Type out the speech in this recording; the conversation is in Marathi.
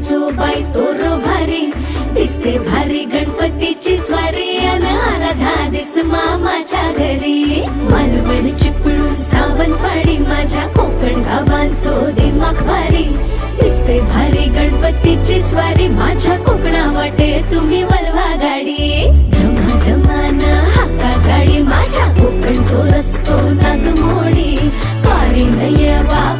गावांचो बाई तोर भारी दिसते भारी गणपतीची स्वारी अन आला धादिस मामाच्या घरी मालवण चिपळूण सावंतवाडी माझ्या कोकण गावांचो दिमाग भारी दिसते भारी गणपतीची स्वारी माझ्या कोकणा वाटे तुम्ही वलवा गाडी धमाधमान हाका गाडी माझ्या कोकणचो रस्तो नागमोडी कारी नयवा